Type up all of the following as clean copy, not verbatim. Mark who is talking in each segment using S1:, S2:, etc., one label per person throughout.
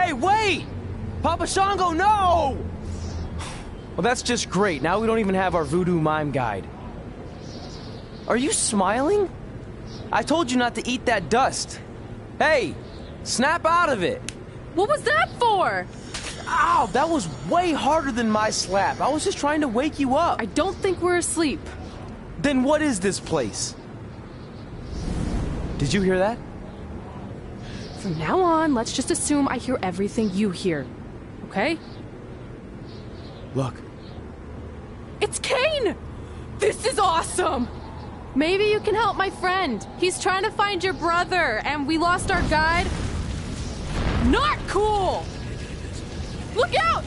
S1: Hey, wait! Papa Shango, no! Well, that's just great. Now we don't even have our voodoo mime guide. Are you smiling? I told you not to eat that dust. Hey, snap out of it.
S2: What was that for?
S1: Ow, that was way harder than my slap. I was just trying to wake you up.
S2: I don't think we're asleep.
S1: Then what is this place? Did you hear that?
S2: From now on, let's just assume I hear everything you hear. Okay?
S1: Look.
S2: It's Kane! This is awesome! Maybe you can help my friend. He's trying to find your brother, and we lost our guide. Not cool! Look out!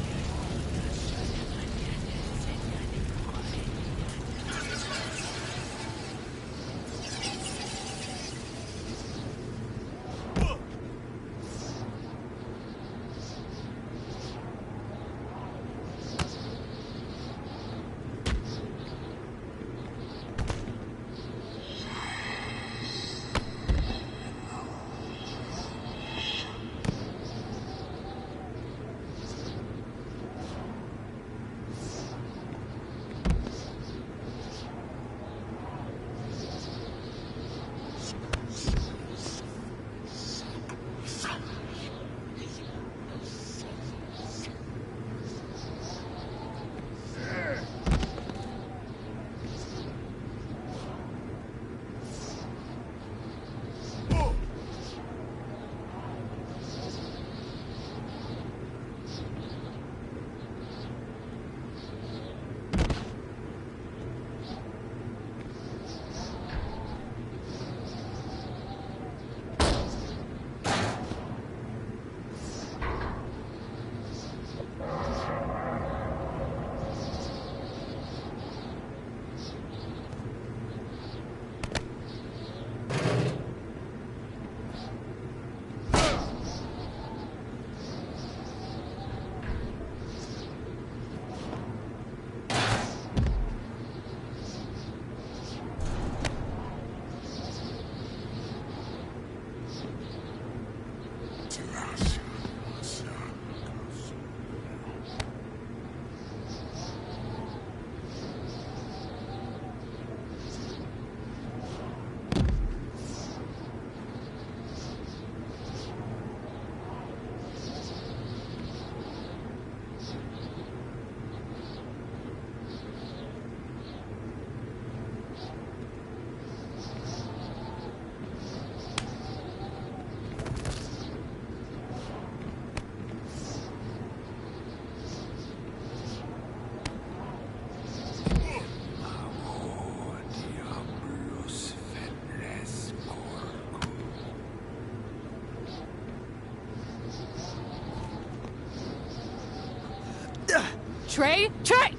S2: Trey? Trey!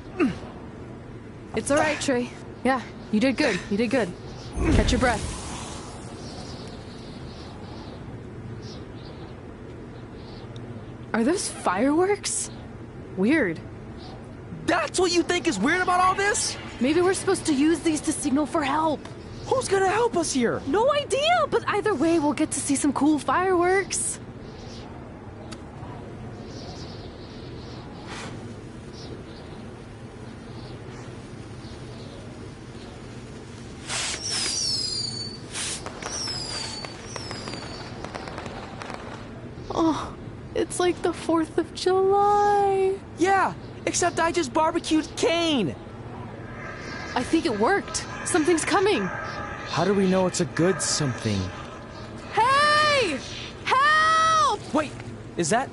S2: It's all right, Trey. Yeah, you did good. You did good. Catch your breath. Are those fireworks? Weird.
S1: That's what you think is weird about all this?
S2: Maybe we're supposed to use these to signal for help.
S1: Who's gonna help us here?
S2: No idea, but either way, we'll get to see some cool fireworks. Oh, it's like the 4th of July.
S1: Yeah, except I just barbecued Kane.
S2: I think it worked. Something's coming.
S1: How do we know it's a good something?
S2: Hey! Help!
S1: Wait, is that...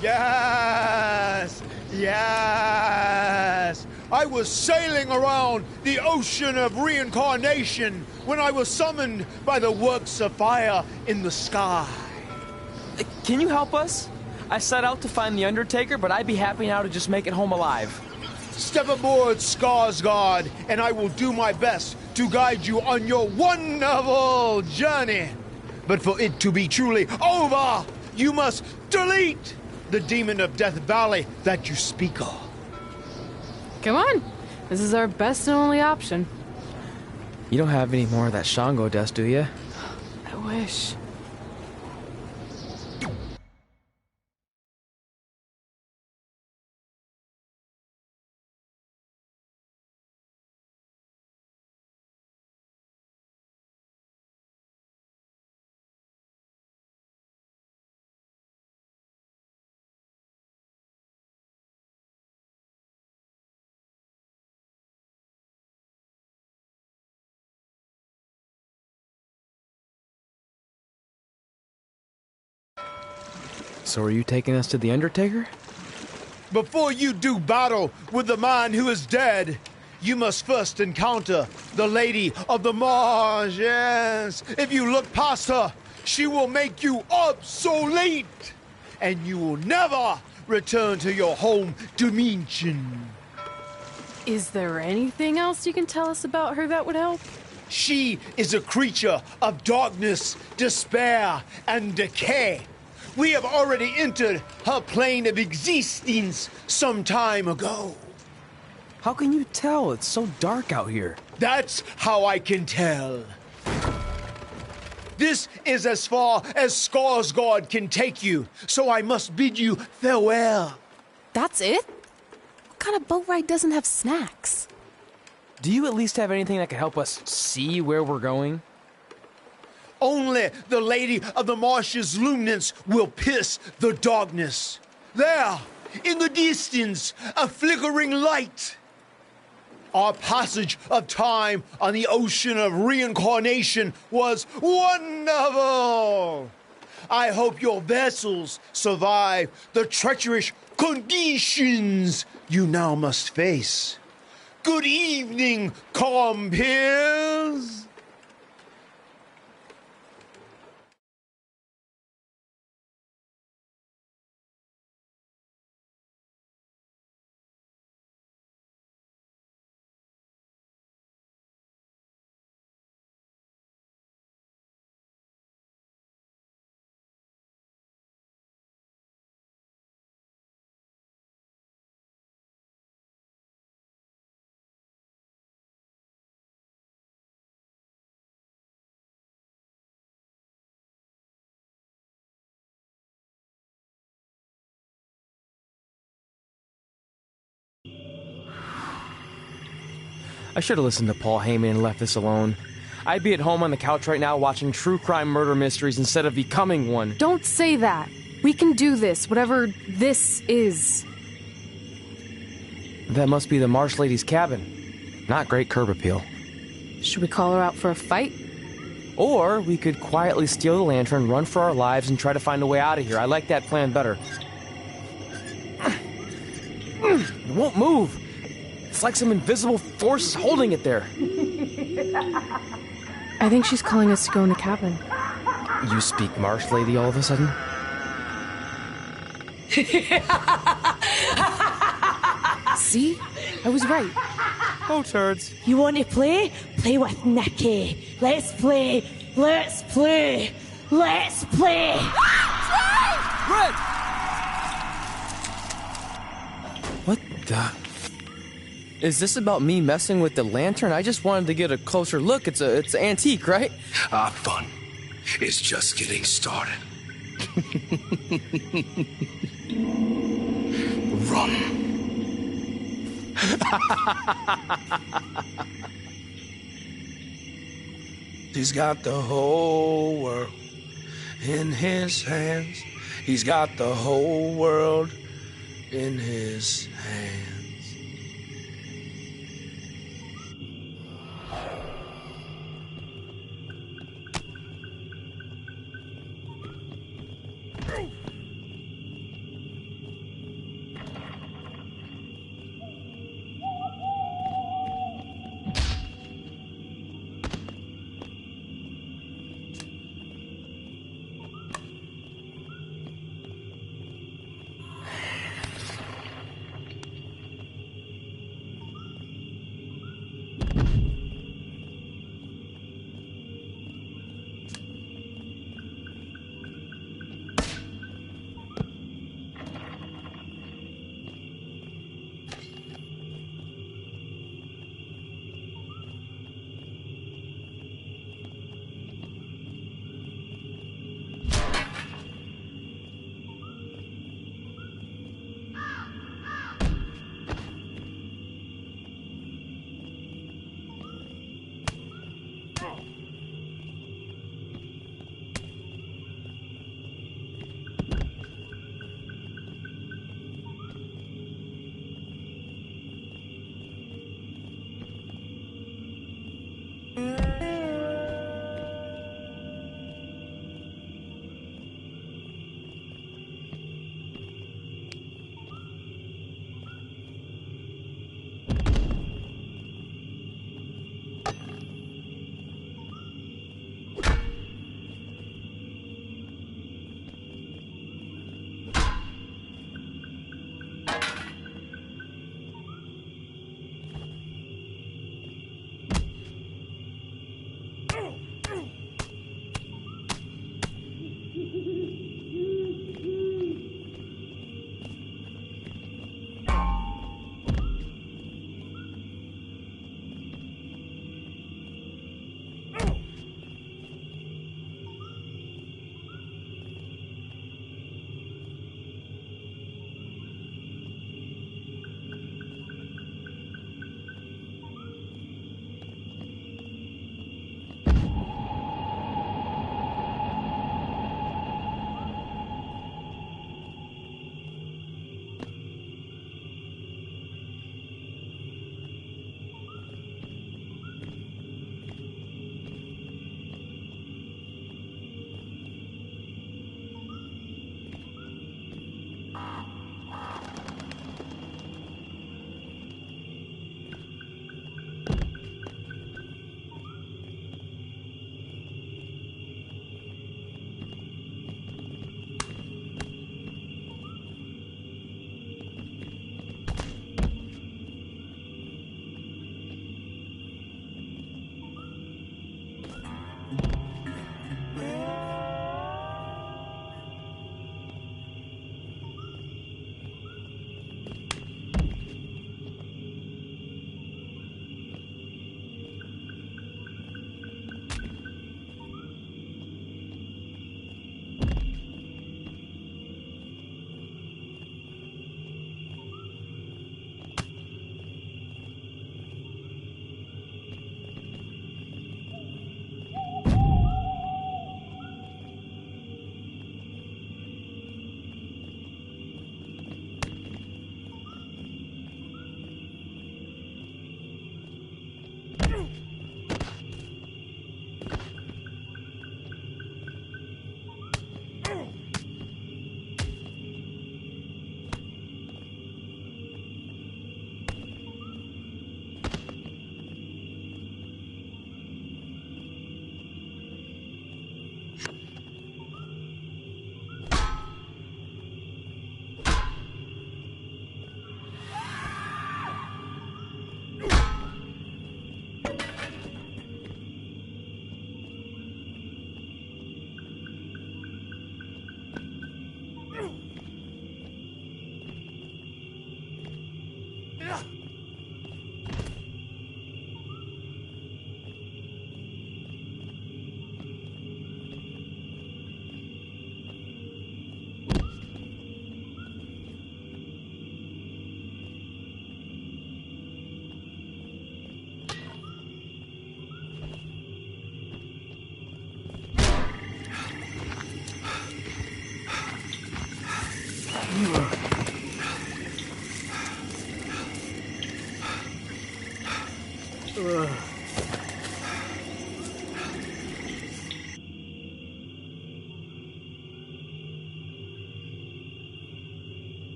S3: Yes! Yes! I was sailing around the ocean of reincarnation when I was summoned by the works of fire in the sky.
S1: Can you help us? I set out to find the Undertaker, but I'd be happy now to just make it home alive.
S3: Step aboard, Skarsgård, and I will do my best to guide you on your wonderful journey. But for it to be truly over, you must delete the demon of Death Valley that you speak of.
S2: Come on. This is our best and only option.
S1: You don't have any more of that Shango dust, do you?
S2: I wish.
S1: So are you taking us to the Undertaker?
S3: Before you do battle with the man who is dead, you must first encounter the Lady of the Marsh. Yes. If you look past her, she will make you obsolete, and you will never return to your home dimension.
S2: Is there anything else you can tell us about her that would help?
S3: She is a creature of darkness, despair, and decay. We have already entered her plane of existence some time ago.
S1: How can you tell? It's so dark out here.
S3: That's how I can tell. This is as far as Skarsgård can take you, so I must bid you farewell.
S2: That's it? What kind of boat ride doesn't have snacks?
S1: Do you at least have anything that can help us see where we're going?
S3: Only the Lady of the Marsh's luminance will pierce the darkness. There, in the distance, a flickering light. Our passage of time on the ocean of reincarnation was wonderful. I hope your vessels survive the treacherous conditions you now must face. Good evening, compeers.
S1: I should have listened to Paul Heyman and left this alone. I'd be at home on the couch right now watching true crime murder mysteries instead of becoming one.
S2: Don't say that. We can do this, whatever this is.
S1: That must be the Marsh Lady's cabin. Not great curb appeal.
S2: Should we call her out for a fight?
S1: Or we could quietly steal the lantern, run for our lives, and try to find a way out of here. I like that plan better. It won't move. It's like some invisible force is holding it there.
S2: I think she's calling us to go in the cabin.
S1: You speak Marsh Lady all of a sudden?
S2: See? I was right.
S1: Oh, turds.
S4: You want to play? Play with Nikki. Let's play. Let's play. Let's play.
S1: Red! What the... Is this about me messing with the lantern? I just wanted to get a closer look. It's antique, right?
S5: Our fun is just getting started. Run. He's got the whole world in his hands. He's got the whole world in his hands.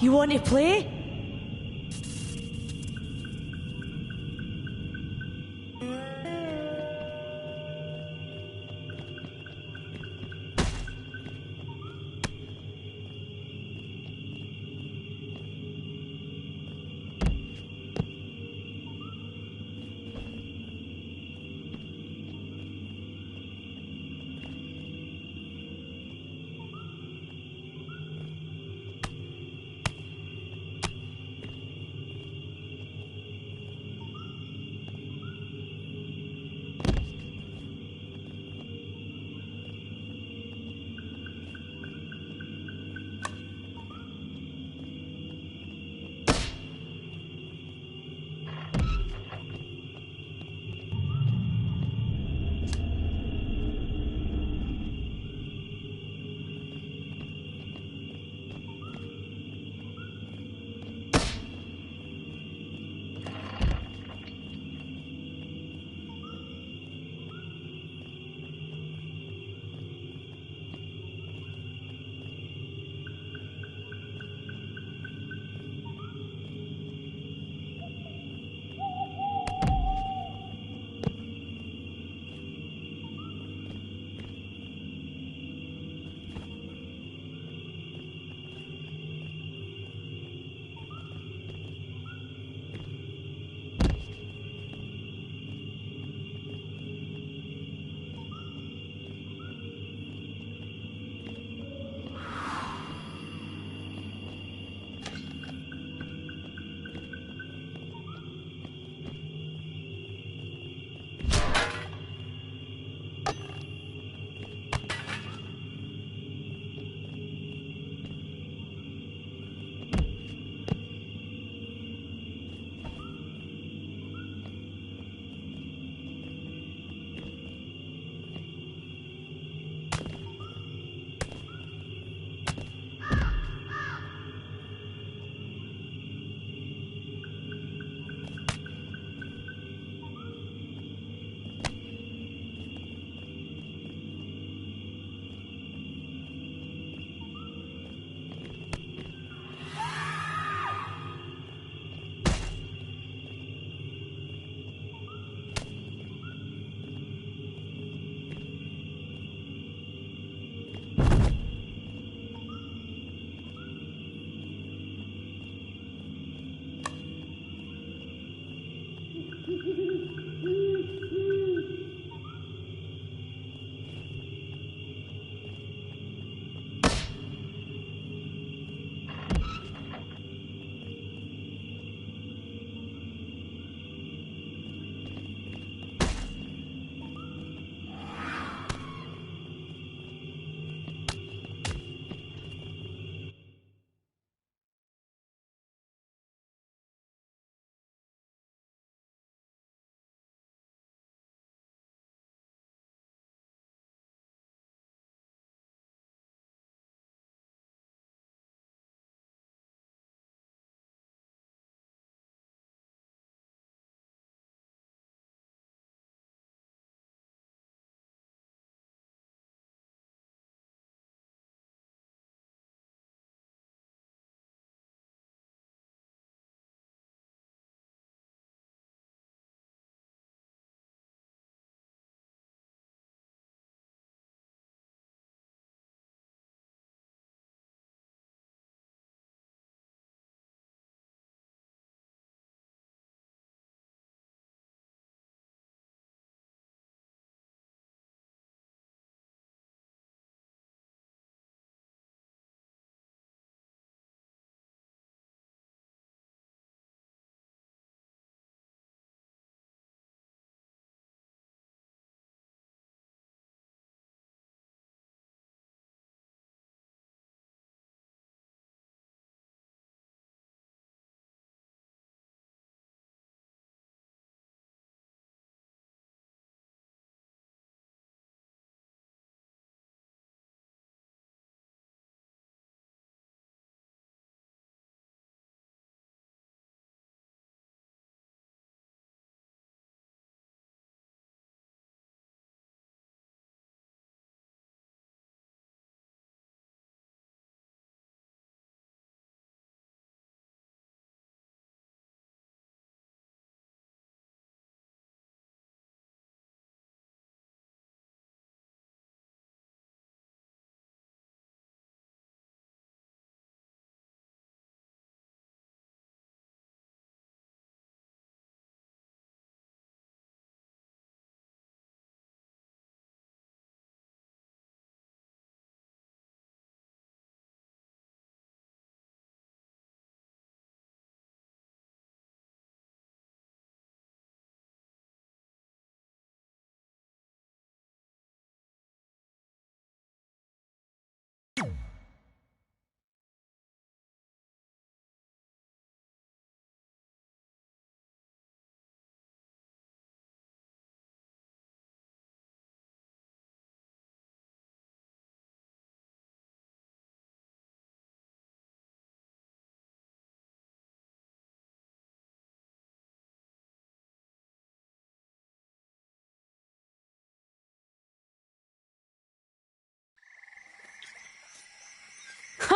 S4: You want to play?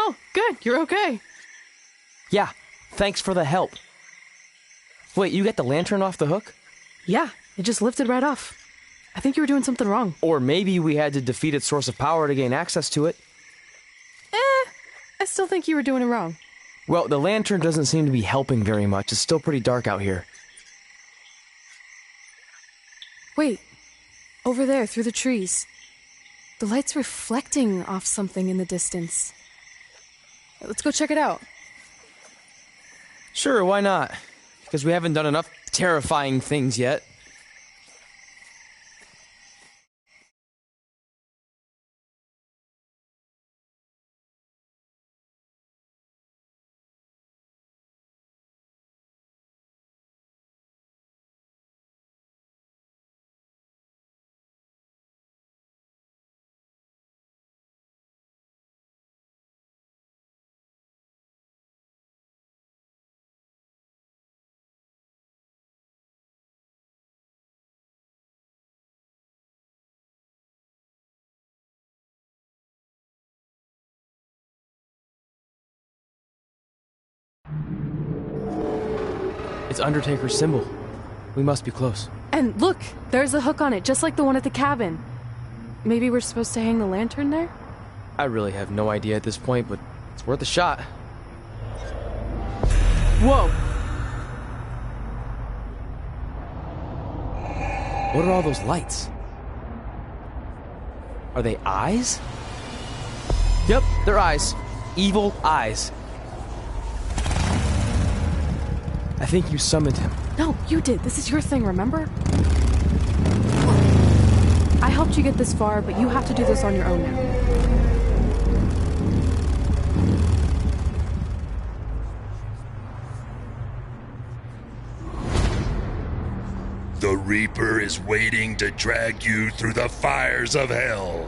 S2: Oh, good. You're okay.
S1: Yeah, thanks for the help. Wait, you got the lantern off the hook?
S2: Yeah, it just lifted right off. I think you were doing something wrong.
S1: Or maybe we had to defeat its source of power to gain access to it.
S2: I still think you were doing it wrong.
S1: Well, the lantern doesn't seem to be helping very much. It's still pretty dark out here.
S2: Wait, over there, through the trees. The light's reflecting off something in the distance. Let's go check it out.
S1: Sure, why not? Because we haven't done enough terrifying things yet. It's Undertaker's symbol. We must be close.
S2: And look, there's a hook on it, just like the one at the cabin. Maybe we're supposed to hang the lantern there?
S1: I really have no idea at this point, but it's worth a shot. Whoa! What are all those lights? Are they eyes? Yep, they're eyes. Evil eyes. I think you summoned him.
S2: No, you did. This is your thing, remember? I helped you get this far, but you have to do this on your own now.
S6: The Reaper is waiting to drag you through the fires of hell.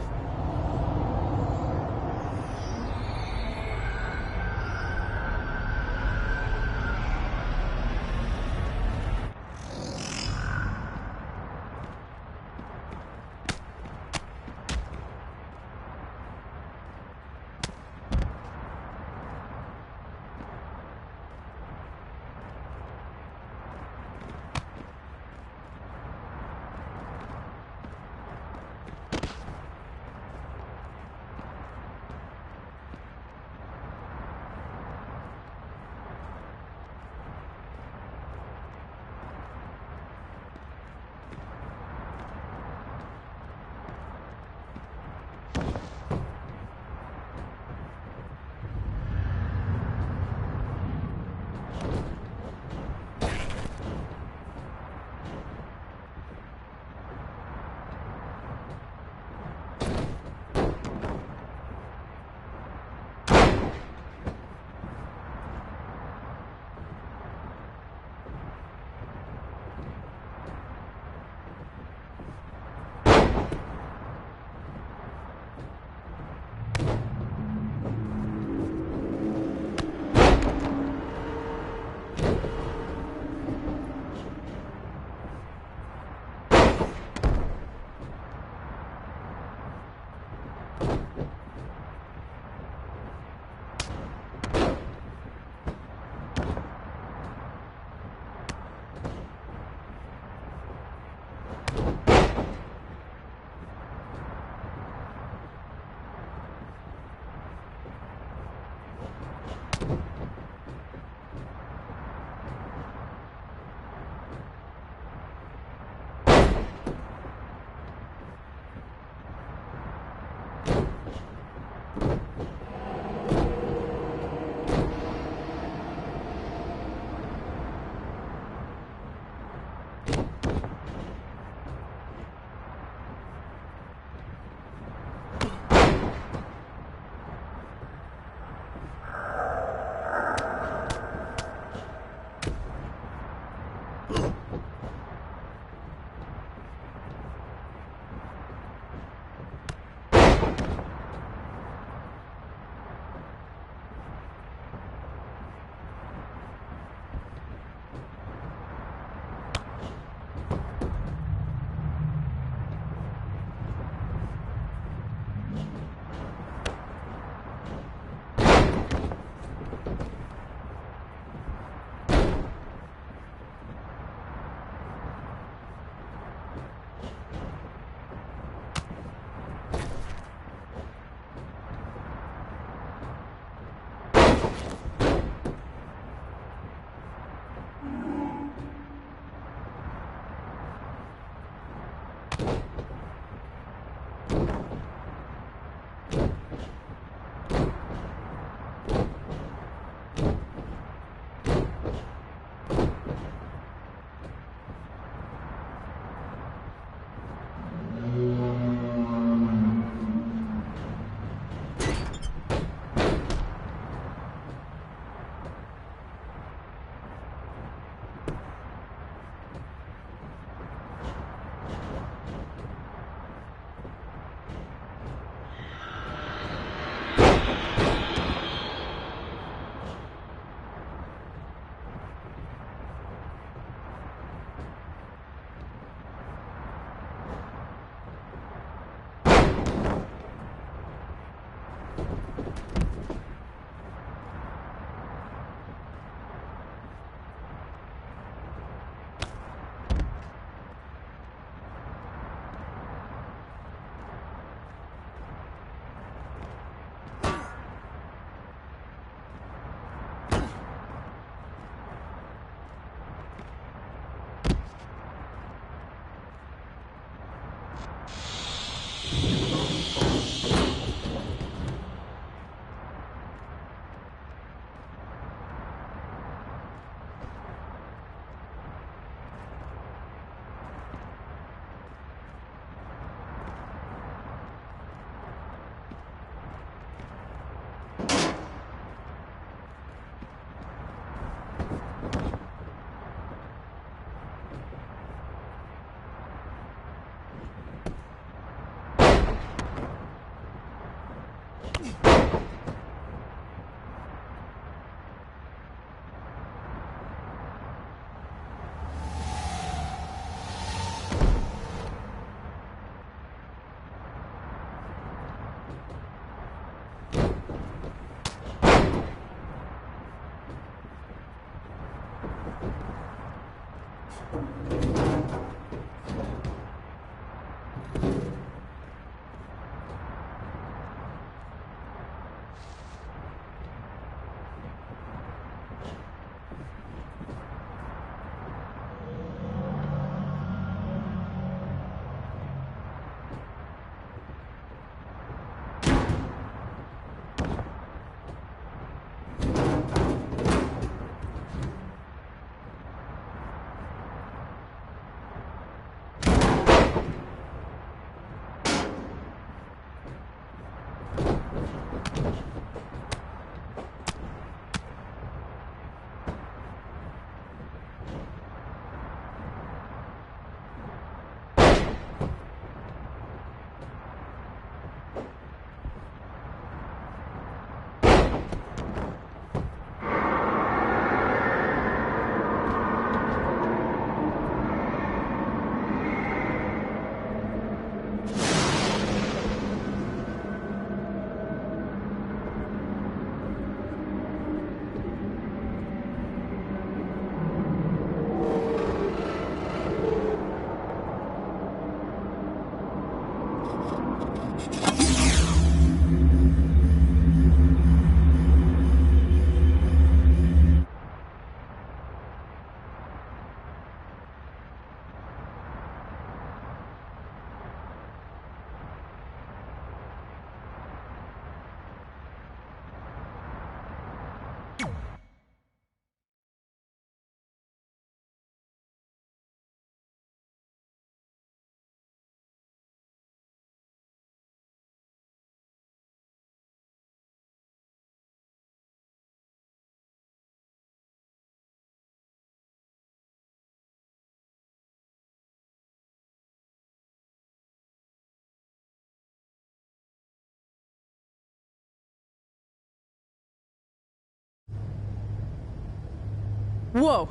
S2: Whoa.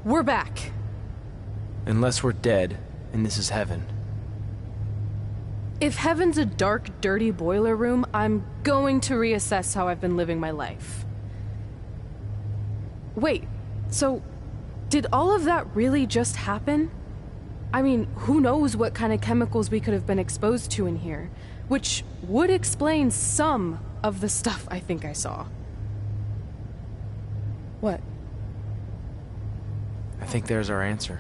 S2: We're back.
S1: Unless we're dead, and this is heaven.
S2: If heaven's a dark, dirty boiler room, I'm going to reassess how I've been living my life. Wait, so did all of that really just happen? I mean, who knows what kind of chemicals we could have been exposed to in here, which would explain some of the stuff I think I saw. What?
S1: I think there's our answer.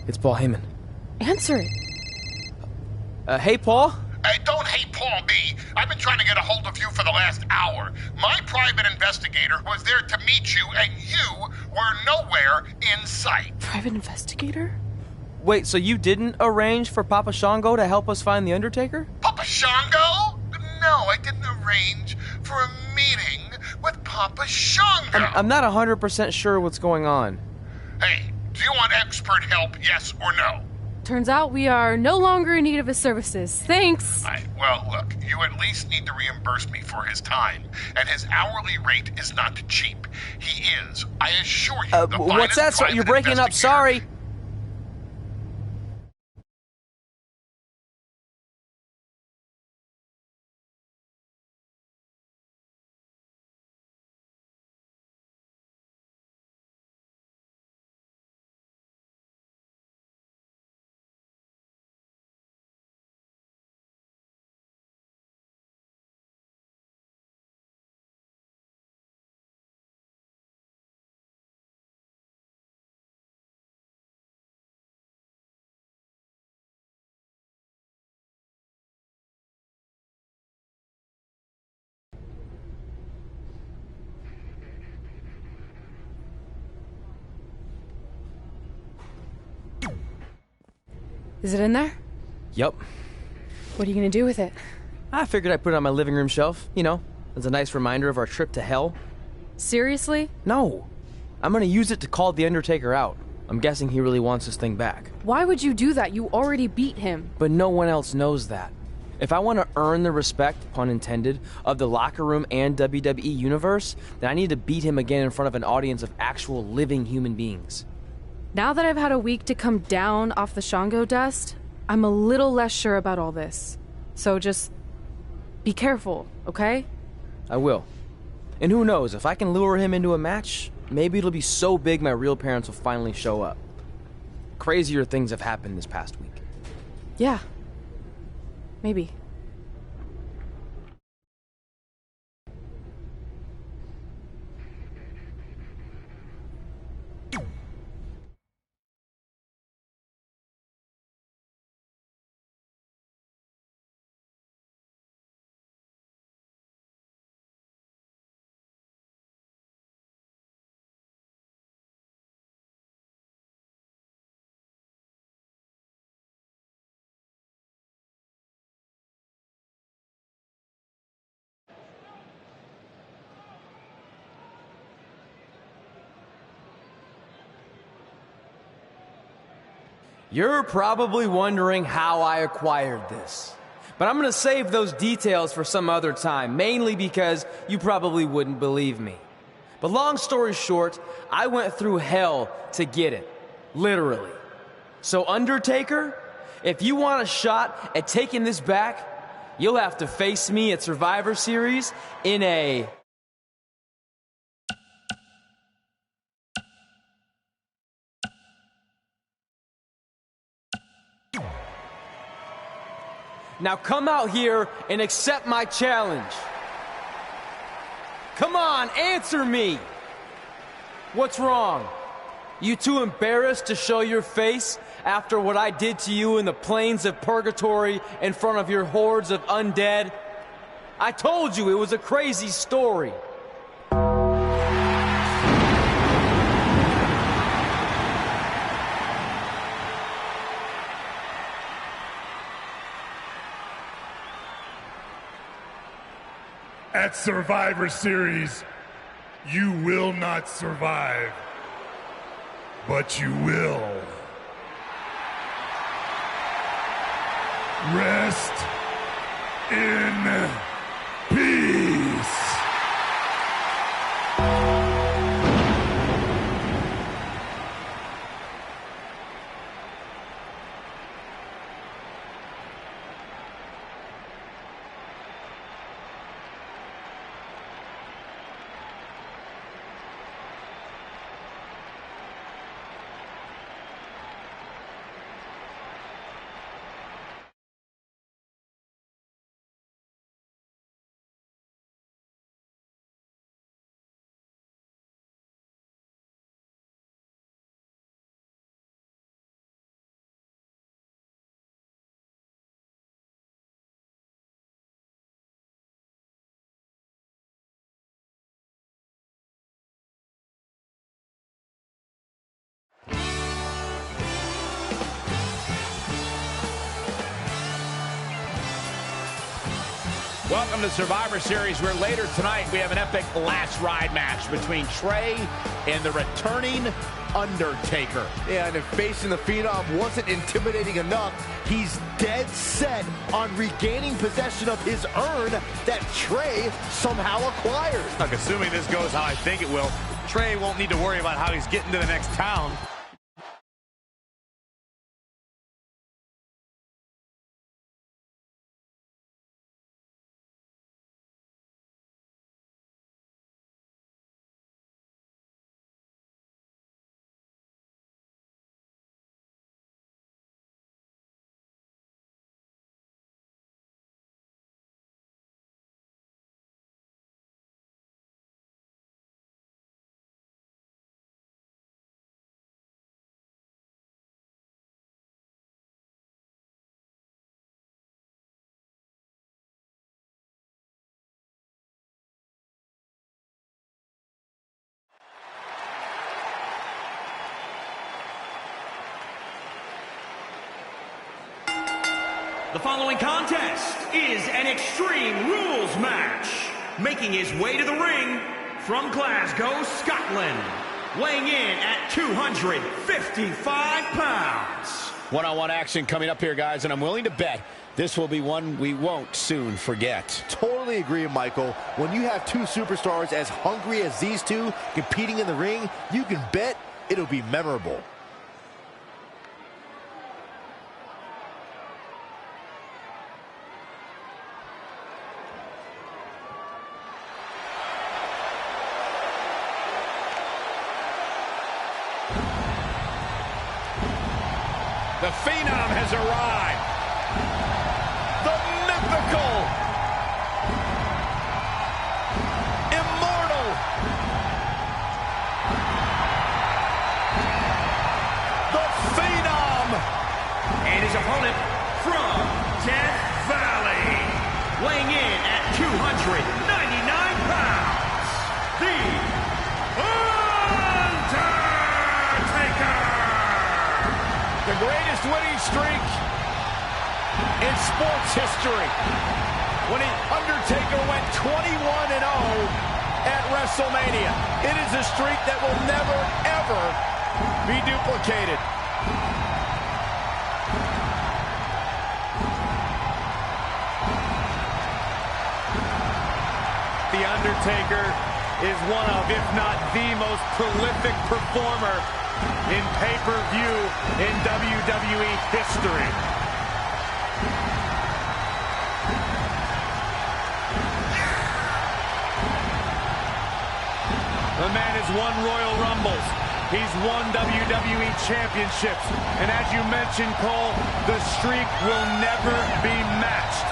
S1: It's Paul Heyman.
S2: Answer it.
S1: Hey, Paul?
S7: Hey, don't hate Paul me. I've been trying to get a hold of you for the last hour. My private investigator was there to meet you, and you were nowhere in sight.
S2: Private investigator?
S1: Wait, so you didn't arrange for Papa Shango to help us find the Undertaker?
S7: Papa Shango? No, I didn't arrange for a meeting with Papa Shango.
S1: I'm not 100% sure what's going on.
S7: Hey, do you want expert help, yes or no?
S2: Turns out we are no longer in need of his services. Thanks.
S7: Well, look, you at least need to reimburse me for his time, and his hourly rate is not cheap. He is, I assure you, the
S1: what's that?
S7: finest
S1: You're breaking up, sorry.
S2: Is it in there?
S1: Yup.
S2: What are you gonna do with it?
S1: I figured I'd put it on my living room shelf, you know, as a nice reminder of our trip to hell.
S2: Seriously?
S1: No. I'm gonna use it to call the Undertaker out. I'm guessing he really wants this thing back.
S2: Why would you do that? You already beat him.
S1: But no one else knows that. If I want to earn the respect, pun intended, of the locker room and WWE universe, then I need to beat him again in front of an audience of actual living human beings.
S2: Now that I've had a week to come down off the Shango dust, I'm a little less sure about all this. So just be careful, okay?
S1: I will. And who knows, if I can lure him into a match, maybe it'll be so big my real parents will finally show up. Crazier things have happened this past week.
S2: Yeah. Maybe.
S1: You're probably wondering how I acquired this. But I'm gonna save those details for some other time, mainly because you probably wouldn't believe me. But long story short, I went through hell to get it. Literally. So Undertaker, if you want a shot at taking this back, you'll have to face me at Survivor Series in a... Now come out here and accept my challenge. Come on, answer me. What's wrong? You too embarrassed to show your face after what I did to you in the plains of purgatory in front of your hordes of undead? I told you it was a crazy story.
S6: At Survivor Series, you will not survive, but you will. Rest in peace.
S8: Welcome to Survivor Series, where later tonight we have an epic last ride match between Trey and the returning Undertaker.
S9: Yeah, and if facing the Phenom wasn't intimidating enough, he's dead set on regaining possession of his urn that Trey somehow acquired.
S10: Look, assuming this goes how I think it will, Trey won't need to worry about how he's getting to the next town.
S11: The following contest is an Extreme Rules match. Making his way to the ring from Glasgow, Scotland. Weighing in at 255 pounds.
S8: One-on-one action coming up here, guys, and I'm willing to bet this will be one we won't soon forget.
S9: Totally agree, Michael. When you have two superstars as hungry as these two competing in the ring, you can bet it'll be memorable.
S8: The Phenom has arrived. The mythical, immortal, the Phenom.
S11: And his opponent from Death Valley. Weighing in at 299 pounds. The
S8: The greatest winning streak in sports history. When the Undertaker went 21-0 at WrestleMania. It is a streak that will never, ever be duplicated. The Undertaker is one of, if not the most prolific performer in pay-per-view in WWE history. The man has won Royal Rumbles. He's won WWE championships. And as you mentioned, Cole, the streak will never be matched.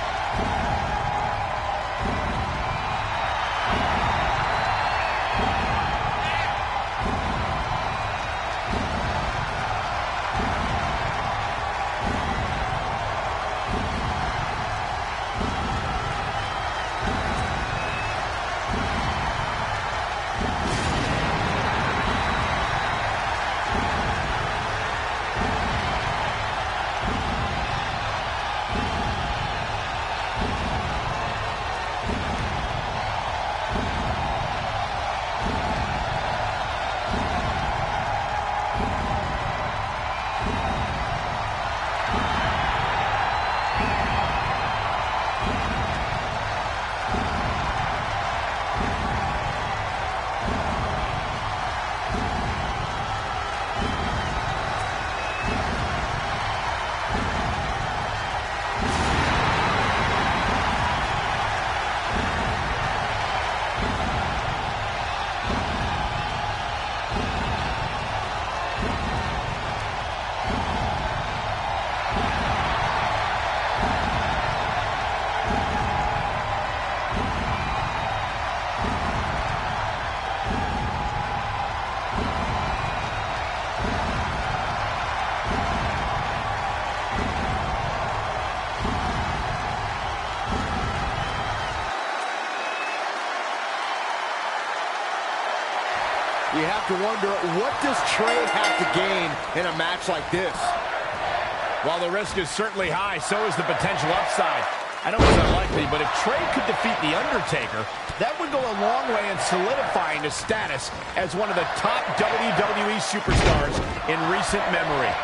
S9: You have to wonder, what does Trey have to gain in a match like this?
S8: While the risk is certainly high, so is the potential upside. I know it's unlikely, but if Trey could defeat The Undertaker, that would go a long way in solidifying his status as one of the top WWE superstars in recent memory.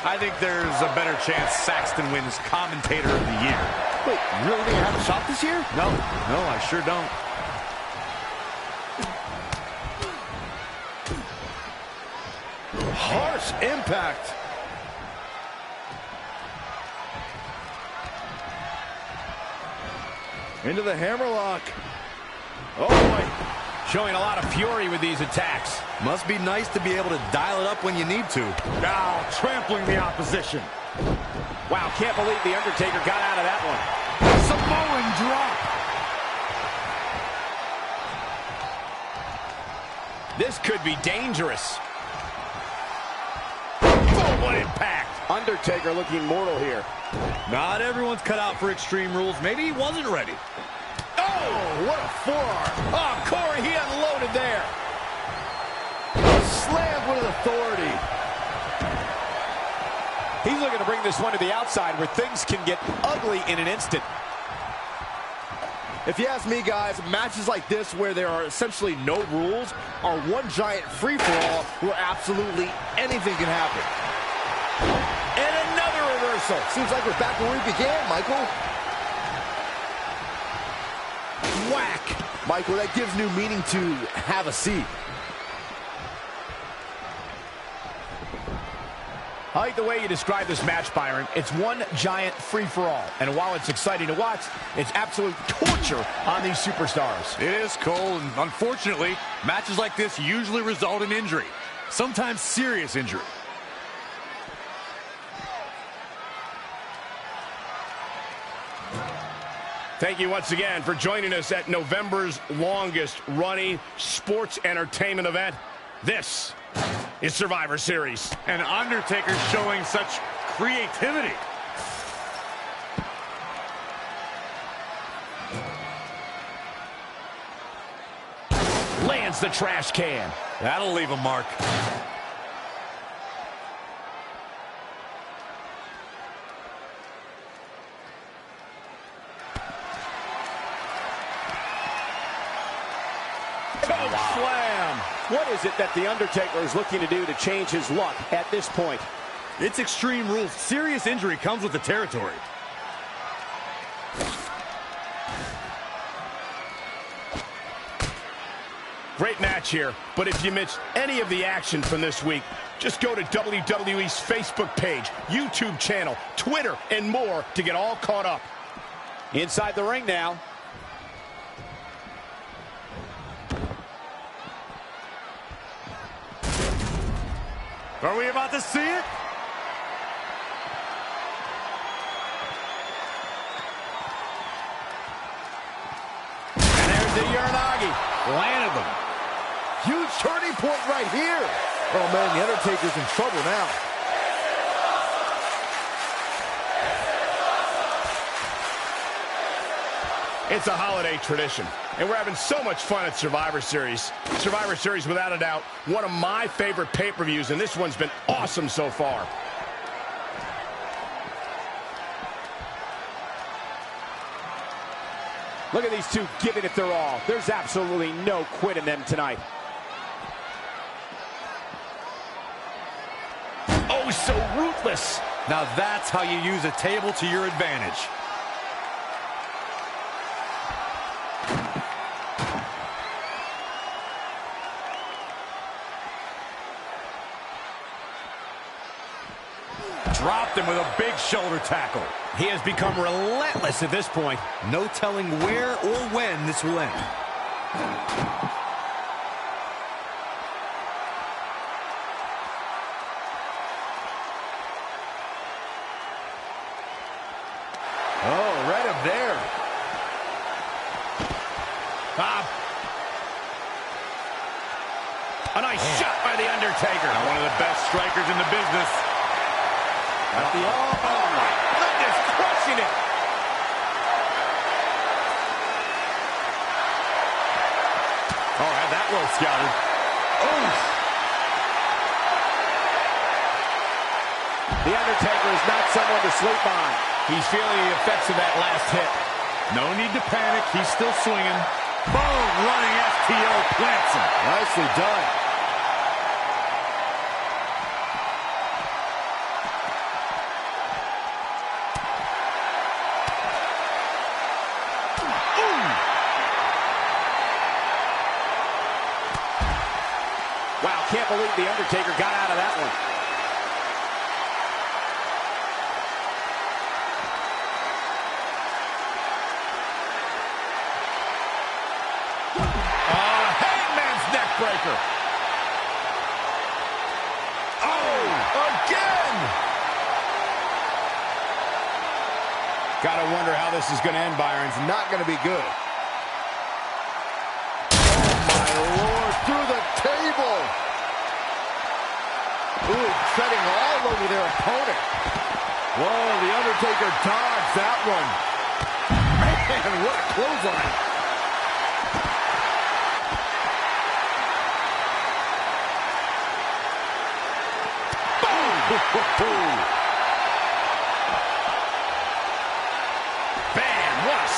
S10: I think there's a better chance Saxton wins Commentator of the Year.
S9: Wait, you really think I have a shot this year?
S10: No, I sure don't.
S9: Harsh impact. Into the hammerlock.
S8: Oh, boy. Showing a lot of fury with these attacks.
S10: Must be nice to be able to dial it up when you need to.
S9: Now trampling the opposition.
S8: Wow, can't believe The Undertaker got out of that one.
S9: Samoan drop.
S8: This could be dangerous. Oh, what impact.
S9: Undertaker looking mortal here.
S10: Not everyone's cut out for Extreme Rules. Maybe he wasn't ready.
S9: Oh, what a forearm.
S8: Oh, Corey, he unloaded there.
S9: Slammed with authority.
S8: He's looking to bring this one to the outside where things can get ugly in an instant.
S9: If you ask me, guys, matches like this where there are essentially no rules are one giant free-for-all where absolutely anything can happen. And another reversal. Seems like we're back where we began, Michael. Whack. Michael, that gives new meaning to have a seat.
S8: I like the way you describe this match, Byron. It's one giant free-for-all. And while it's exciting to watch, it's absolute torture on these superstars.
S10: It is, Cole, and unfortunately, matches like this usually result in injury. Sometimes serious injury.
S8: Thank you once again for joining us at November's longest-running sports entertainment event. This is Survivor Series.
S10: And Undertaker showing such creativity.
S8: Lands the trash can.
S10: That'll leave a mark.
S8: Slam. What is it that The Undertaker is looking to do to change his luck at this point?
S10: It's Extreme Rules. Serious injury comes with the territory.
S8: Great match here, but if you missed any of the action from this week, just go to WWE's Facebook page, YouTube channel, Twitter, and more to get all caught up. Inside the ring now.
S10: Are we about to see it?
S8: And there's the Uranagi.
S10: Landed them.
S9: Huge turning point right here. Oh, man, The Undertaker's in trouble now.
S8: It's a holiday tradition, and we're having so much fun at Survivor Series. Survivor Series, without a doubt, one of my favorite pay-per-views, and this one's been awesome so far. Look at these two giving it their all. There's absolutely no quit in them tonight. Oh, so ruthless.
S10: Now that's how you use a table to your advantage. Dropped him with a big shoulder tackle.
S8: He has become relentless at this point.
S10: No telling where or when this will end.
S8: Oh, read him there. A nice shot by The Undertaker.
S10: Now one of the best strikers in the business.
S8: At the oh my goodness, crushing it.
S10: Oh, had that well scouted.
S8: Oof. The Undertaker is not someone to sleep on. He's feeling the effects of that last hit.
S10: No need to panic. He's still swinging. Boom! Running FTO plants him.
S9: Nicely done.
S8: Wow, can't believe The Undertaker got out of that one. Hangman's neck breaker. Oh, again! Gotta wonder how this is gonna end, Byron.
S9: It's not gonna be good. Oh, my Lord, through the table. Ooh, treading all over their opponent. Whoa, The Undertaker dodged that one. Man, what a clothesline.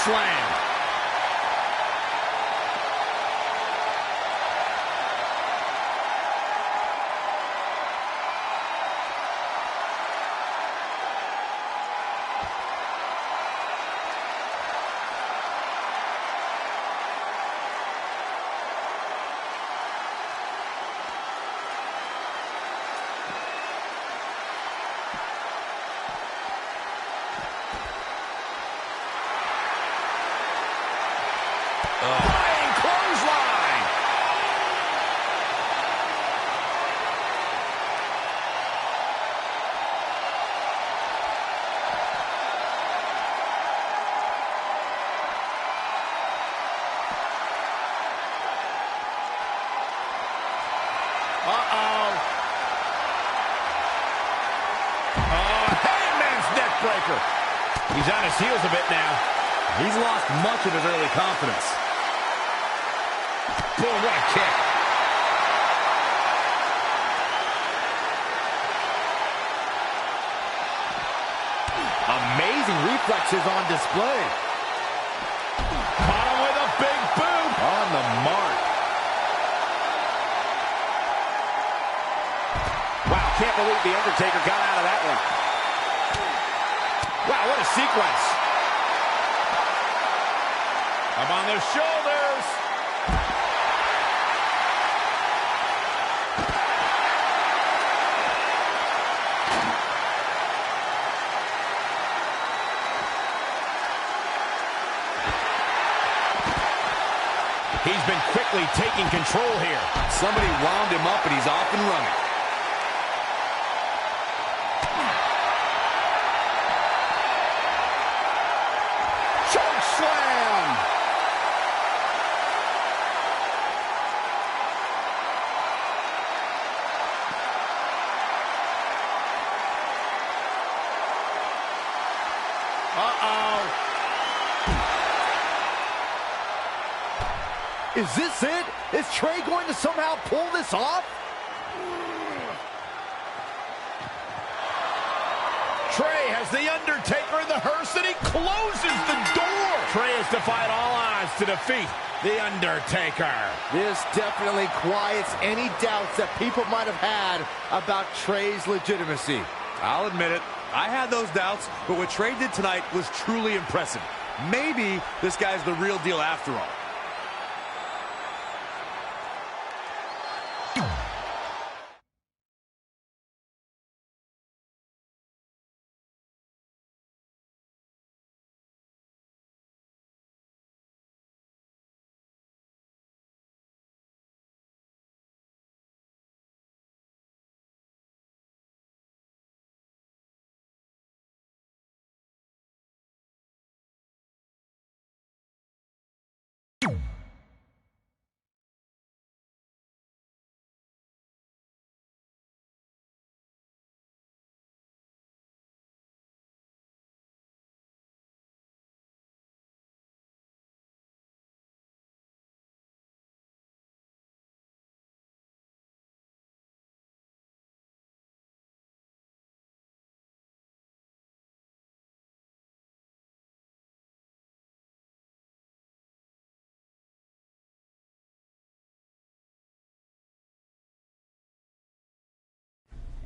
S8: slam. Flying clothesline. Uh-oh. Oh, Hangman's neck breaker. He's on his heels a bit now.
S10: He's lost much of his early confidence.
S8: Boom, what a kick. Amazing reflexes on display. Caught him with a big boot. On the mark. Wow, can't believe The Undertaker got out of that one. Wow, what a sequence. Up on their shoulders. He's been quickly taking control here.
S10: Somebody wound him up and he's off and running.
S8: Choke slam. Uh-oh. Is this it? Is Trey going to somehow pull this off? Trey has The Undertaker in the hearse and he closes the door. Trey has defied all odds to defeat The Undertaker.
S9: This definitely quiets any doubts that people might have had about Trey's legitimacy.
S10: I'll admit it. I had those doubts, but what Trey did tonight was truly impressive. Maybe this guy's the real deal after all.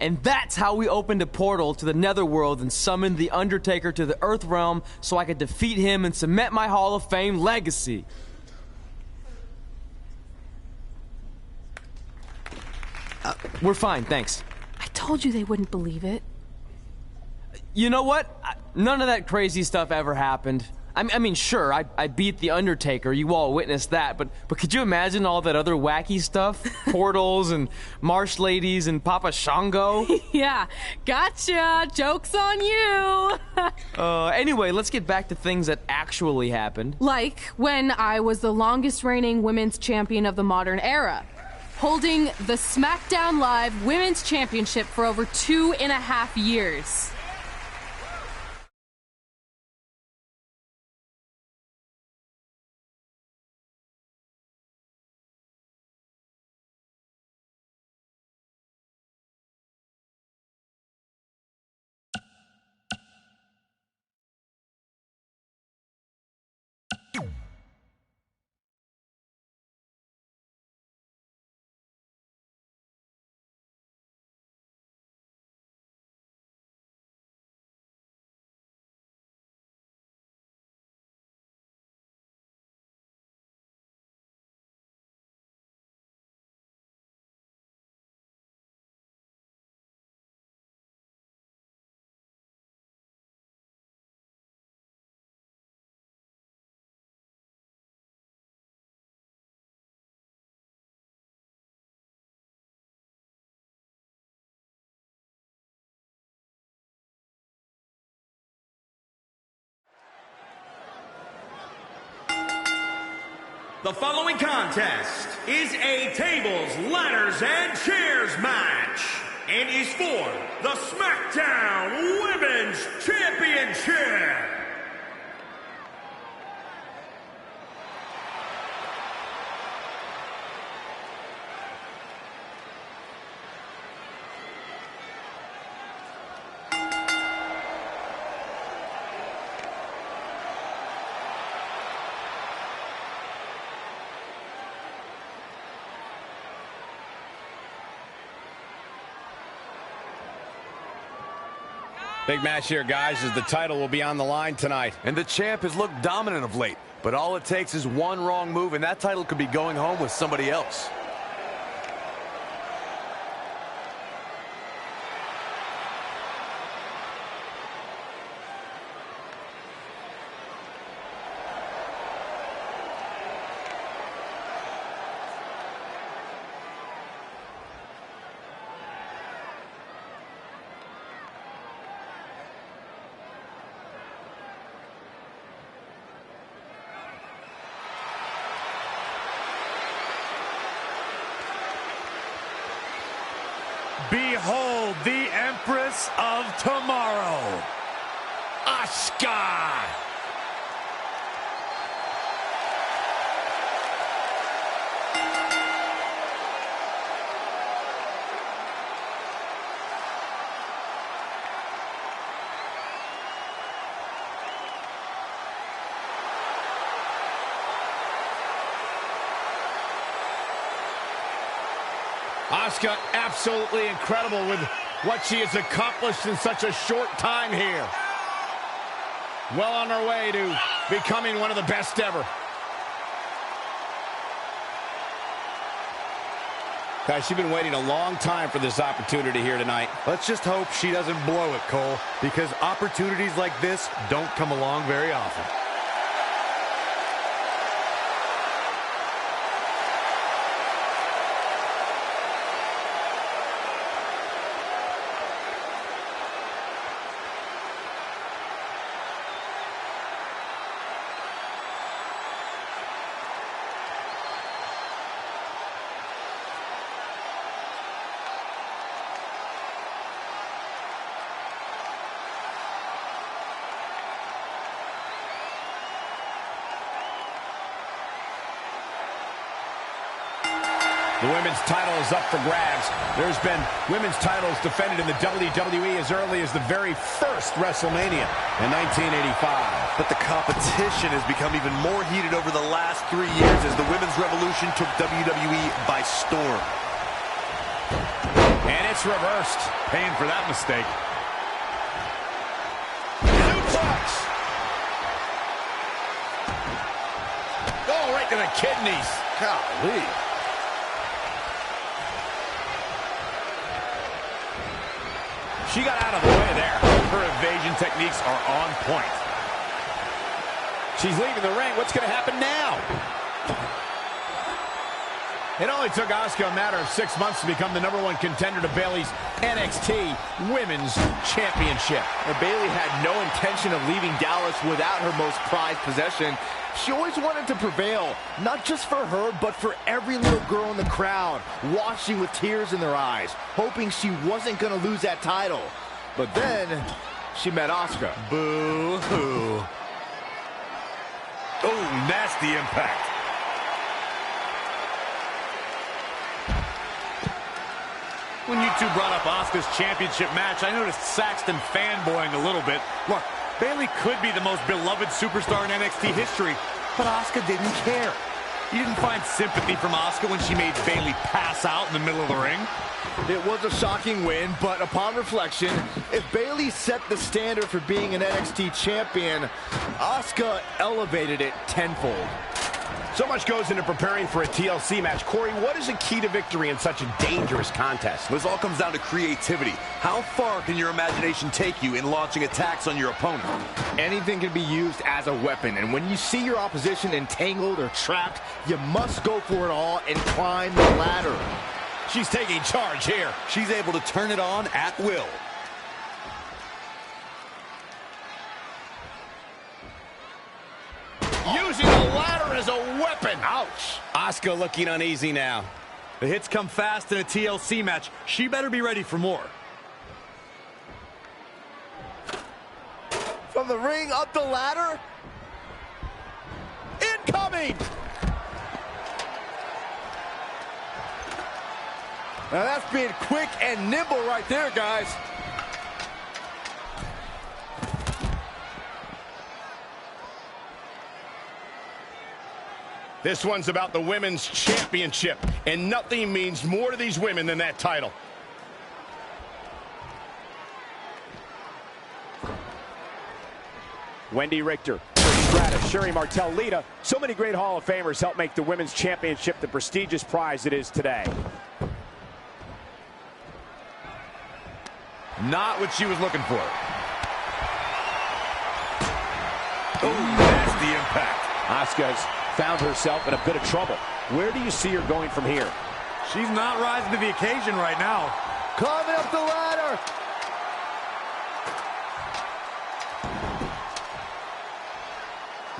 S1: And that's how we opened a portal to the netherworld and summoned The Undertaker to the Earth Realm so I could defeat him and cement my Hall of Fame legacy. We're fine, thanks.
S2: I told you they wouldn't believe it.
S1: You know what? None of that crazy stuff ever happened. I mean, sure, I beat The Undertaker. You all witnessed that. But could you imagine all that other wacky stuff? Portals and marsh ladies and Papa Shango?
S2: Yeah, gotcha. Joke's on you.
S1: Anyway, let's get back to things that actually happened.
S2: Like when I was the longest reigning women's champion of the modern era, holding the SmackDown Live Women's Championship for over 2.5 years.
S11: The following contest is a tables, ladders, and chairs match and is for the SmackDown Women's Championship.
S8: Big match here, guys, as the title will be on the line tonight.
S10: And the champ has looked dominant of late, but all it takes is one wrong move, and that title could be going home with somebody else.
S8: Behold the Empress of Tomorrow, Asuka. Asuka absolutely incredible with what she has accomplished in such a short time here. Well on her way to becoming one of the best ever. Guys, she's been waiting a long time for this opportunity here tonight.
S10: Let's just hope she doesn't blow it, Cole, because opportunities like this don't come along very often.
S8: The women's title is up for grabs. There's been women's titles defended in the WWE as early as the very first WrestleMania in 1985.
S10: But the competition has become even more heated over the last 3 years as the women's revolution took WWE by storm.
S8: And it's reversed.
S10: Paying for that mistake.
S8: Suplex! Oh, right to the kidneys.
S10: Golly.
S8: She got out of the way there.
S10: Her evasion techniques are on point.
S8: She's leaving the ring. What's going to happen now? It only took Asuka a matter of 6 months to become the #1 contender to Bayley's NXT Women's Championship.
S9: Bayley had no intention of leaving Dallas without her most prized possession. She always wanted to prevail, not just for her, but for every little girl in the crowd, watching with tears in their eyes, hoping she wasn't going to lose that title. But then, she met Asuka.
S10: Boo-hoo. Oh, nasty impact. When you two brought up Asuka's championship match, I noticed Saxton fanboying a little bit. Look, Bayley could be the most beloved superstar in NXT history, but Asuka didn't care. You didn't find sympathy from Asuka when she made Bayley pass out in the middle of the ring?
S9: It was a shocking win, but upon reflection, if Bayley set the standard for being an NXT champion, Asuka elevated it tenfold.
S8: So much goes into preparing for a TLC match. Corey, what is a key to victory in such a dangerous contest?
S10: This all comes down to creativity. How far can your imagination take you in launching attacks on your opponent?
S9: Anything can be used as a weapon, and when you see your opposition entangled or trapped, you must go for it all and climb the ladder.
S8: She's taking charge here.
S10: She's able to turn it on at will.
S8: Using a ladder
S9: chair as a weapon.
S8: Ouch.
S9: Asuka looking uneasy now.
S10: The hits come fast in a TLC match. She better be ready for more.
S9: From the ring up the ladder. Incoming! Now that's being quick and nimble right there, guys.
S8: This one's about the Women's Championship, and nothing means more to these women than that title.
S12: Wendy Richter, Trish Stratus, Sherry Martel, Lita. So many great Hall of Famers help make the Women's Championship the prestigious prize it is today.
S10: Not what she was looking for. Oh, nasty impact.
S12: Asuka's found herself in a bit of trouble. Where do you see her going from here?
S10: She's not rising to the occasion right now.
S9: Climbing up the ladder.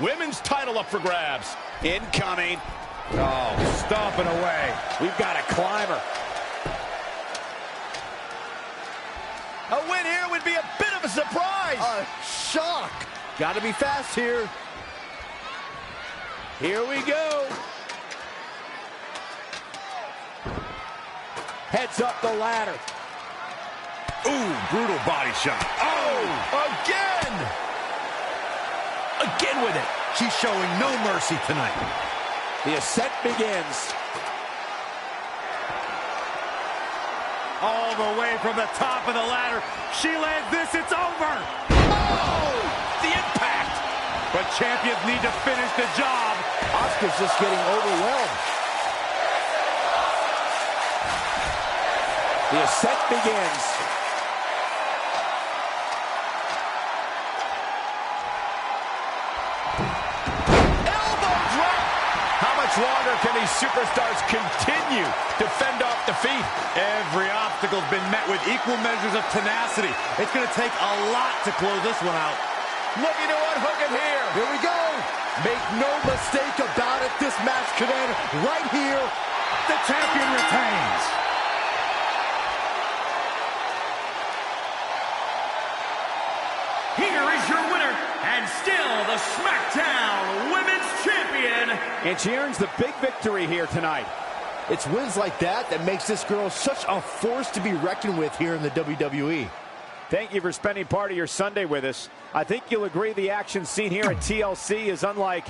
S8: Women's title up for grabs.
S12: Incoming.
S10: Oh, stomping away.
S12: We've got a climber.
S9: A win here would be a bit of a surprise. A shock. Got to be fast here. Here we go.
S12: Heads up the ladder.
S10: Ooh, brutal body shot.
S8: Oh, again!
S9: Again with it.
S10: She's showing no mercy tonight.
S12: The ascent begins.
S10: All the way from the top of the ladder. She lands this, it's over.
S9: Oh, the impact.
S10: But champions need to finish the job.
S9: Asuka's just getting overwhelmed.
S12: The ascent begins.
S8: How much longer can these superstars continue to fend off defeat?
S10: Every obstacle's been met with equal measures of tenacity. It's going to take a lot to close this one out.
S9: Looking to unhook it here. Here we go. Make no mistake about it. This match could end right here.
S10: The champion retains.
S11: Here is your winner, and still the SmackDown Women's Champion.
S12: And she earns the big victory here tonight.
S9: It's wins like that that makes this girl such a force to be reckoned with here in the WWE.
S12: Thank you for spending part of your Sunday with us. I think you'll agree the action seen here at TLC is unlike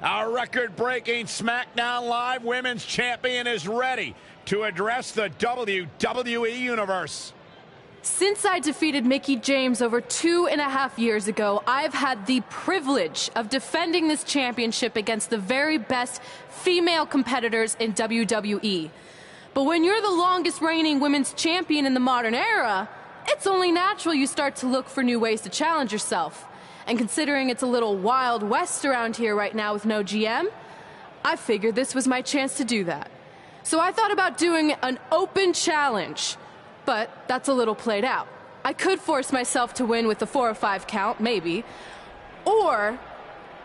S8: Our record-breaking SmackDown Live Women's Champion is ready to address the WWE Universe.
S2: Since I defeated Mickie James over 2.5 years ago, I've had the privilege of defending this championship against the very best female competitors in WWE. But when you're the longest reigning women's champion in the modern era, it's only natural you start to look for new ways to challenge yourself. And considering it's a little Wild West around here right now with no GM, I figured this was my chance to do that. So I thought about doing an open challenge, but that's a little played out. I could force myself to win with a 4 or 5 count, maybe. Or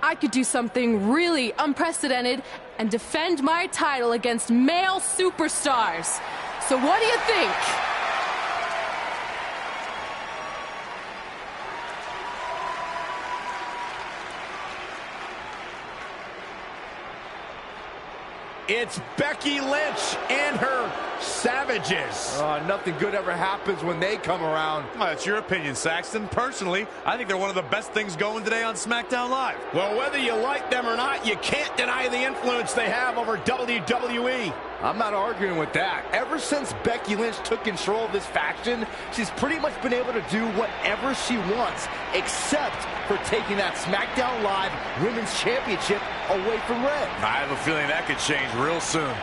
S2: I could do something really unprecedented and defend my title against male superstars. So what do you think?
S8: It's Becky Lynch and her Savages.
S9: Nothing good ever happens when they come around.
S10: Well, that's your opinion, Saxton. Personally, I think they're one of the best things going today on SmackDown Live.
S8: Well, whether you like them or not, you can't deny the influence they have over WWE.
S9: I'm not arguing with that. Ever since Becky Lynch took control of this faction, she's pretty much been able to do whatever she wants, except for taking that SmackDown Live Women's Championship away from Red.
S10: I have a feeling that could change real soon.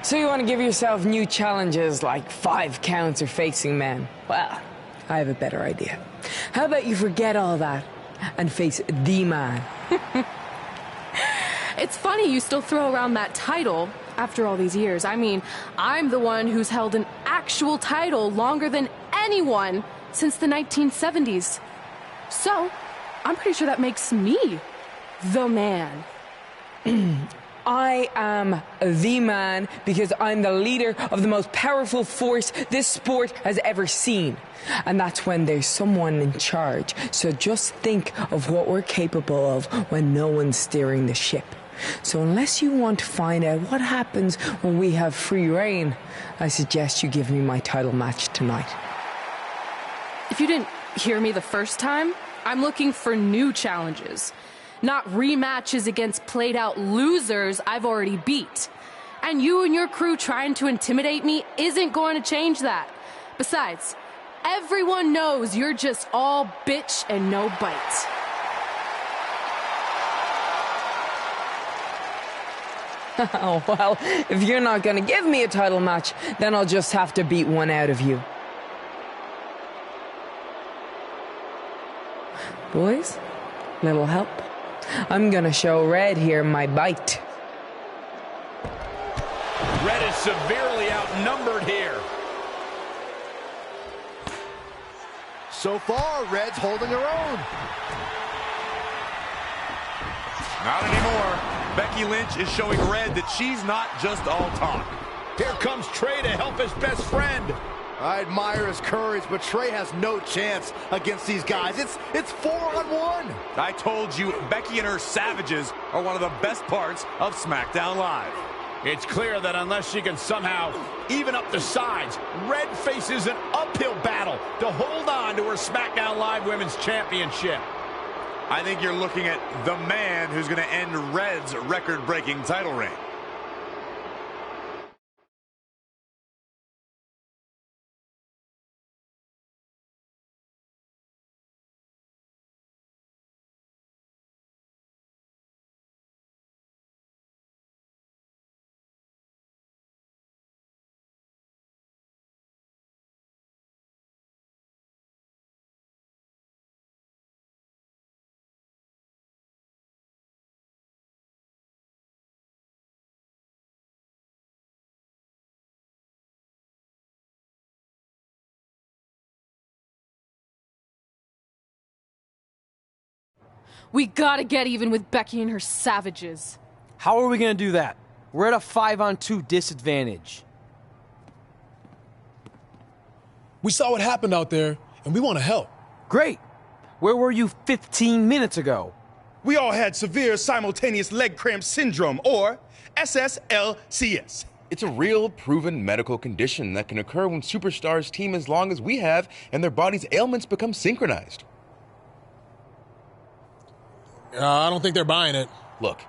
S13: So you want to give yourself new challenges like 5 counts or facing men? Well, I have a better idea. How about you forget all that and face the man?
S2: It's funny you still throw around that title after all these years. I mean, I'm the one who's held an actual title longer than anyone since the 1970s. So, I'm pretty sure that makes me the man.
S13: I am the man because I'm the leader of the most powerful force this sport has ever seen. And that's when there's someone in charge. So just think of what we're capable of when no one's steering the ship. So unless you want to find out what happens when we have free reign, I suggest you give me my title match tonight.
S2: If you didn't hear me the first time, I'm looking for new challenges. Not rematches against played-out losers I've already beat. And you and your crew trying to intimidate me isn't going to change that. Besides, everyone knows you're just all bitch and no bite.
S13: Oh, well, if you're not going to give me a title match, then I'll just have to beat one out of you. Boys, little help? I'm gonna show Red here my bite.
S8: Red is severely outnumbered here.
S9: So far, Red's holding her own.
S10: Not anymore. Becky Lynch is showing Red that she's not just all talk.
S8: Here comes Trey to help his best friend.
S9: I admire his courage, but Trey has no chance against these guys. It's 4-on-1.
S10: I told you, Becky and her savages are one of the best parts of SmackDown Live.
S8: It's clear that unless she can somehow even up the sides, Red faces an uphill battle to hold on to her SmackDown Live Women's Championship.
S10: I think you're looking at the man who's going to end Red's record-breaking title reign.
S2: We gotta get even with Becky and her savages.
S1: How are we gonna do that? We're at a 5-on-2 disadvantage.
S14: We saw what happened out there, and we want to help.
S1: Great. Where were you 15 minutes ago?
S15: We all had severe simultaneous leg cramp syndrome, or SSLCS.
S16: It's a real, proven medical condition that can occur when superstars team as long as we have and their body's ailments become synchronized.
S14: I don't think they're buying it.
S16: Look,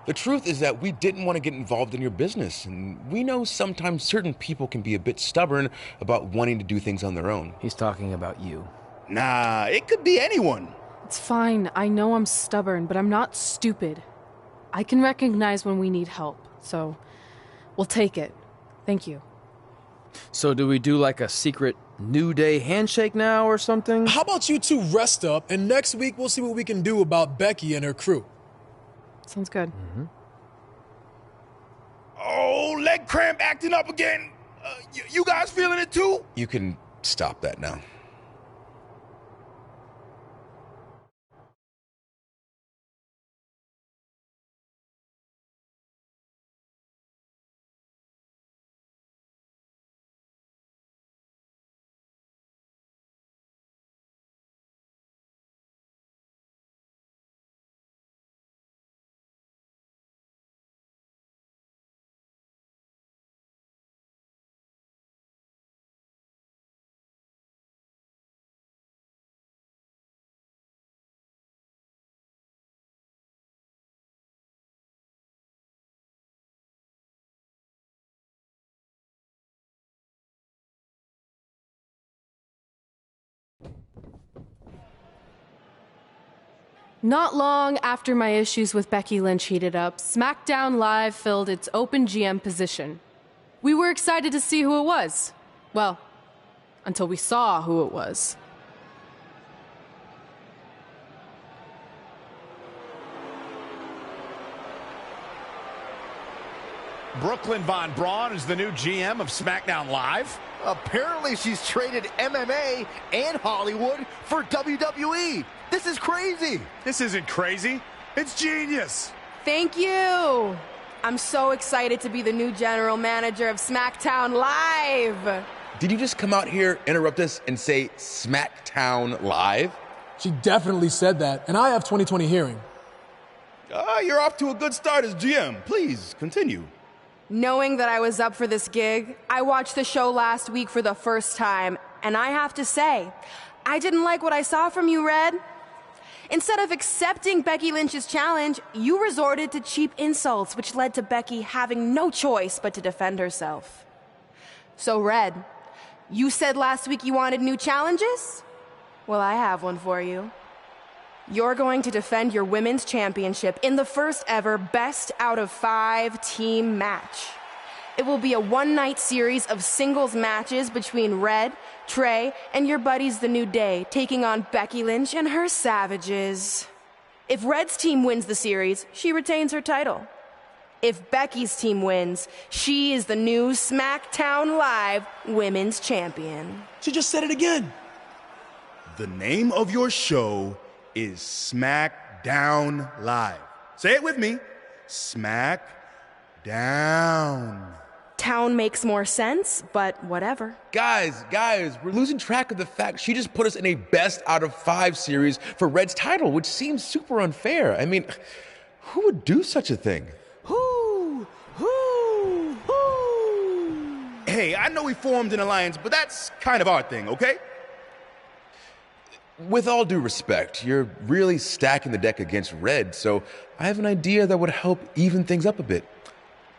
S16: the truth is that we didn't want to get involved in your business, and we know sometimes certain people can be a bit stubborn about wanting to do things on their own.
S1: He's talking about you.
S15: Nah, it could be anyone.
S2: It's fine. I know I'm stubborn, but I'm not stupid. I can recognize when we need help, so we'll take it. Thank you.
S1: So do we do like a secret New Day handshake now or something?
S14: How about you two rest up, and next week we'll see what we can do about Becky and her crew.
S2: Sounds good.
S15: Mm-hmm. Oh, leg cramp acting up again. You guys feeling it too?
S16: You can stop that now.
S2: Not long after my issues with Becky Lynch heated up, SmackDown Live filled its open GM position. We were excited to see who it was. Well, until we saw who it was.
S8: Brooklyn Von Braun is the new GM of SmackDown Live.
S9: Apparently she's traded MMA and Hollywood for WWE. This is crazy.
S8: This isn't crazy. It's genius.
S17: Thank you. I'm so excited to be the new general manager of SmackDown Live.
S16: Did you just come out here, interrupt us, and say SmackDown Live?
S14: She definitely said that, and I have 20/20 hearing.
S15: You're off to a good start as GM. Please, continue.
S17: Knowing that I was up for this gig, I watched the show last week for the first time, and I have to say, I didn't like what I saw from you, Red. Instead of accepting Becky Lynch's challenge, you resorted to cheap insults, which led to Becky having no choice but to defend herself. So, Red, you said last week you wanted new challenges? Well, I have one for you. You're going to defend your women's championship in the first ever best out of 5 team match. It will be a one-night series of singles matches between Red, Trey, and your buddies The New Day, taking on Becky Lynch and her Savages. If Red's team wins the series, she retains her title. If Becky's team wins, she is the new SmackDown Live Women's Champion.
S15: She just said it again. The name of your show is SmackDown Live. Say it with me. SmackDown.
S17: Town makes more sense, but whatever.
S16: Guys, we're losing track of the fact she just put us in a best out of 5 series for Red's title, which seems super unfair. I mean, who would do such a thing?
S15: Hey, I know we formed an alliance, but that's kind of our thing, okay?
S16: With all due respect, you're really stacking the deck against Red, so I have an idea that would help even things up a bit.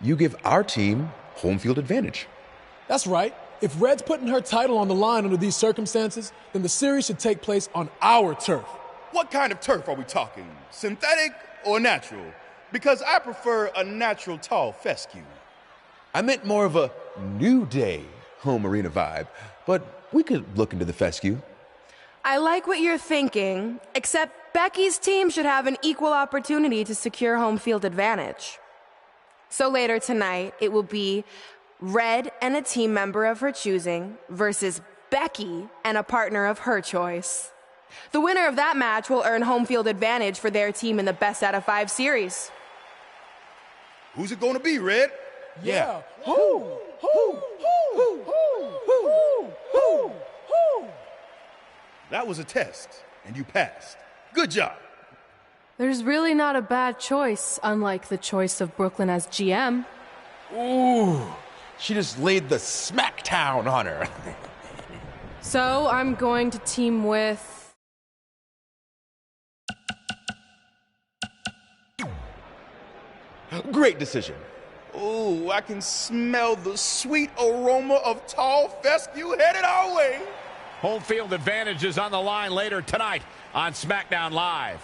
S16: You give our team home field advantage.
S14: That's right. If Red's putting her title on the line under these circumstances, then the series should take place on our turf.
S15: What kind of turf are we talking? Synthetic or natural? Because I prefer a natural tall fescue.
S16: I meant more of a New Day home arena vibe, but we could look into the fescue.
S17: I like what you're thinking, except Becky's team should have an equal opportunity to secure home field advantage. So later tonight, it will be Red and a team member of her choosing versus Becky and a partner of her choice. The winner of that match will earn home field advantage for their team in the best out of 5 series.
S15: Who's it going to be, Red?
S14: Yeah.
S15: That was a test, and you passed. Good job.
S2: There's really not a bad choice, unlike the choice of Brooklyn as GM.
S16: Ooh, she just laid the smackdown on her.
S2: So I'm going to team with...
S16: Great decision.
S15: Ooh, I can smell the sweet aroma of tall fescue headed our way.
S8: Home field advantage is on the line later tonight on SmackDown Live.